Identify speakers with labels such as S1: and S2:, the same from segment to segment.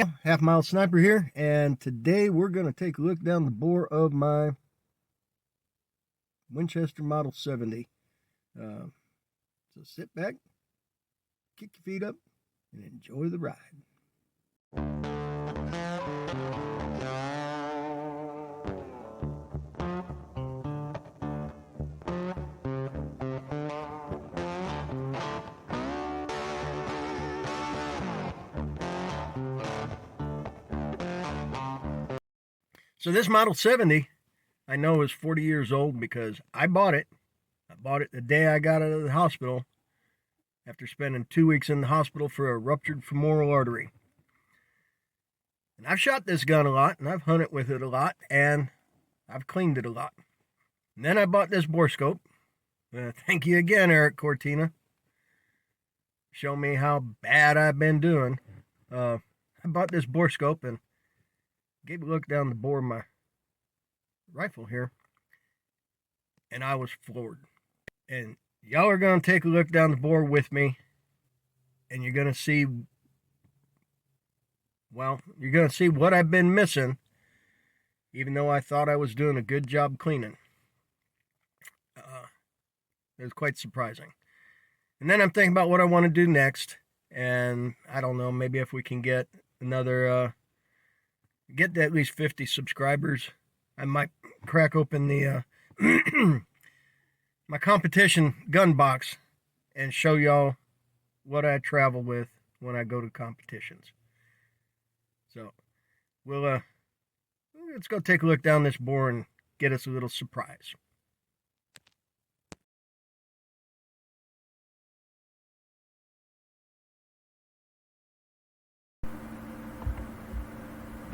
S1: Halfmilesniper here, and today we're going to take a look down the bore of my Winchester Model 70. So sit back, kick your feet up, and enjoy the ride. So this Model 70, I know is 40 years old because I bought it. I bought it the day I got out of the hospital after spending 2 weeks in the hospital for a ruptured femoral artery. And I've shot this gun a lot, and I've hunted with it a lot, and I've cleaned it a lot. And then I bought this borescope. Thank you again, Eric Cortina. Show me how bad I've been doing. I bought this borescope and gave a look down the bore of my rifle here, and I was floored. And y'all are going to take a look down the bore with me, and you're going to see, well, you're going to see what I've been missing, even though I thought I was doing a good job cleaning. It was quite surprising. And then I'm thinking about what I want to do next, and I don't know, maybe if we can get another, get to at least 50 subscribers, I might crack open the my competition gun box and show y'all what I travel with when I go to competitions. So we'll let's go take a look down this bore and get us a little surprise.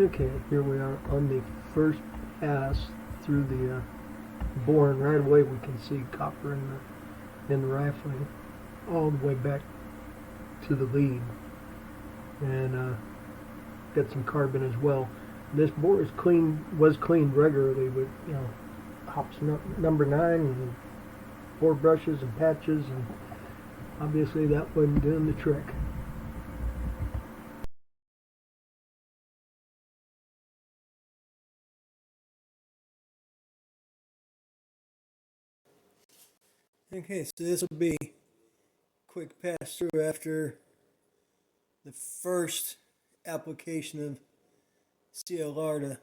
S1: Okay, here we are on the first pass through the bore, and right away we can see copper in the rifling all the way back to the lead, and got some carbon as well. This bore is was cleaned regularly with Hoppe's number 9 and bore brushes and patches, and obviously that wasn't doing the trick. Okay, so this will be a quick pass through after the first application of CLR to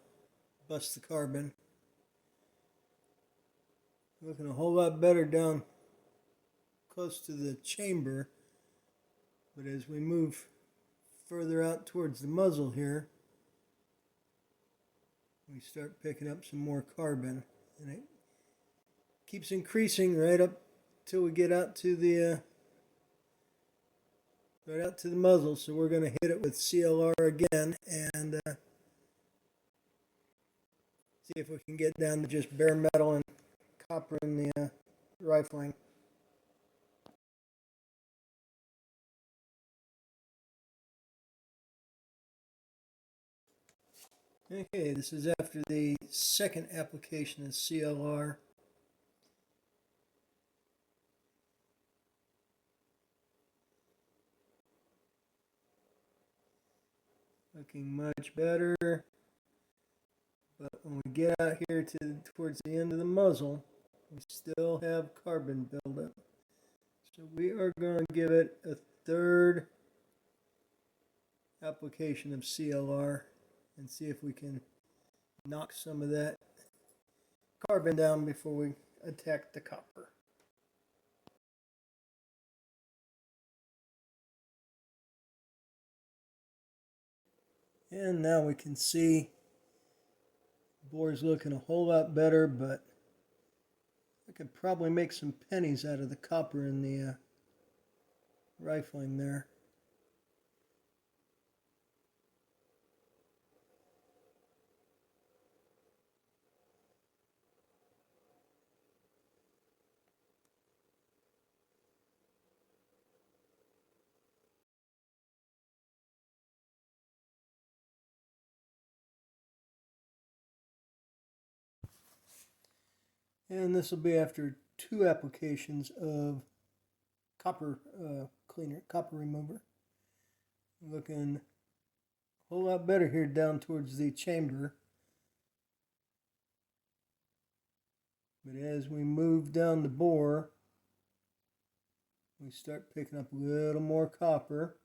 S1: bust the carbon. Looking a whole lot better down close to the chamber, but as we move further out towards the muzzle here, we start picking up some more carbon, and it keeps increasing right up till we get out to the muzzle. So we're going to hit it with CLR again and see if we can get down to just bare metal and copper in the rifling. Okay, this is after the second application of CLR. Looking much better, but when we get out here towards the end of the muzzle, we still have carbon buildup. So we are going to give it a third application of CLR and see if we can knock some of that carbon down before we attack the copper. And now we can see the bore's looking a whole lot better, but I could probably make some pennies out of the copper in the rifling there. And this will be after 2 applications of copper cleaner, copper remover. Looking whole lot better here down towards the chamber. But as we move down the bore, we start picking up a little more copper.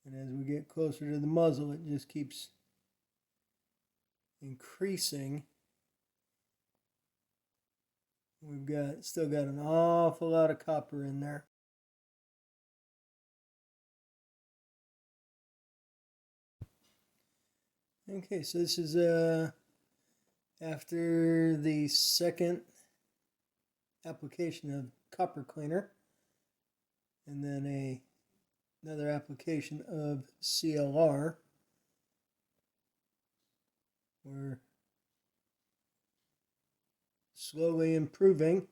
S1: And as we get closer to the muzzle, it just keeps increasing. We've still got an awful lot of copper in there. Okay, so this is after the second application of copper cleaner, and then another application of CLR. We're slowly improving,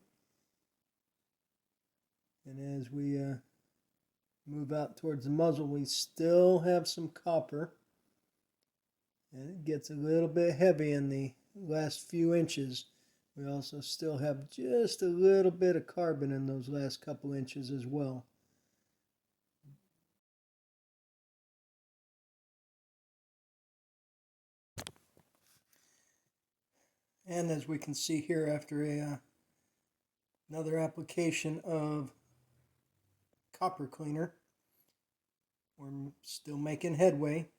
S1: and as we move out towards the muzzle, we still have some copper, and it gets a little bit heavy in the last few inches. We also still have just a little bit of carbon in those last couple inches as well. And as we can see here, after another application of copper cleaner, we're still making headway.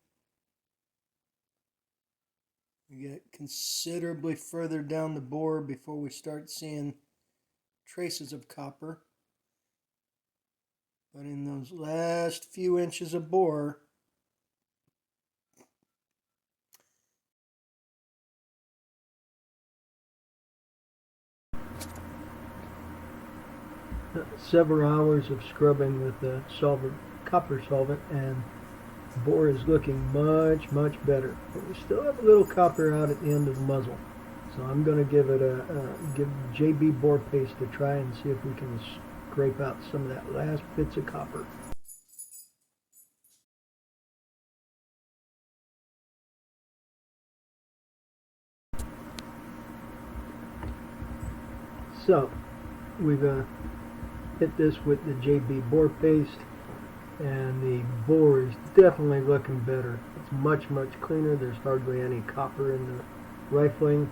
S1: We get considerably further down the bore before we start seeing traces of copper. But in those last few inches of bore, several hours of scrubbing with the solvent, copper solvent, and the bore is looking much better. But we still have a little copper out at the end of the muzzle, so I'm going to give it give JB bore paste a try and see if we can scrape out some of that last bits of copper. So we've hit this with the JB bore paste, and the bore is definitely looking better. It's much cleaner. There's hardly any copper in the rifling.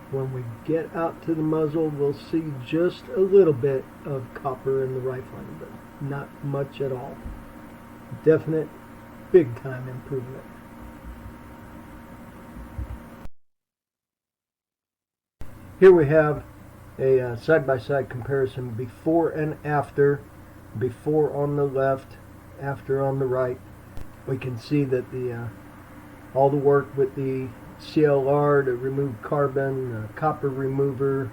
S1: When we get out to the muzzle, we'll see just a little bit of copper in the rifling, but not much at all. Definite big time improvement. Here we have a side-by-side comparison before and after. Before on the left, after on the right. We can see that all the work with the CLR to remove carbon, the copper remover,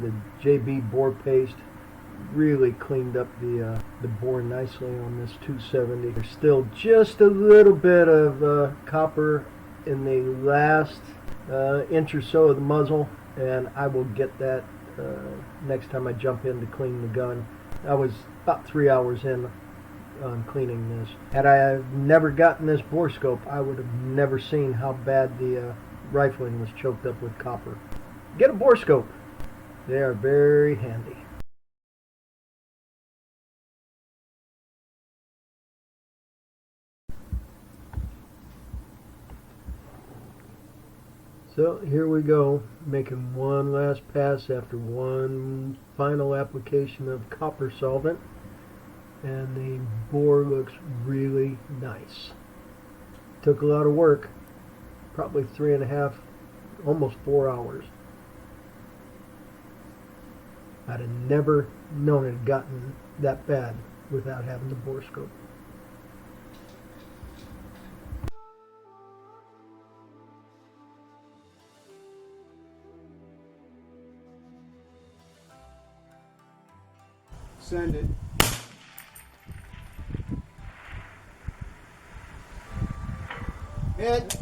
S1: the JB bore paste really cleaned up the bore nicely on this 270. There's still just a little bit of copper in the last inch or so of the muzzle, and I will get that next time I jump in to clean the gun. I was about 3 hours in on cleaning this. Had I never gotten this borescope, I would have never seen how bad the rifling was choked up with copper. Get a borescope. They are very handy. So here we go, making one last pass after one final application of copper solvent, and the bore looks really nice. Took a lot of work, probably 3.5, almost 4 hours. I'd have never known it had gotten that bad without having the borescope.
S2: Send it. Hit.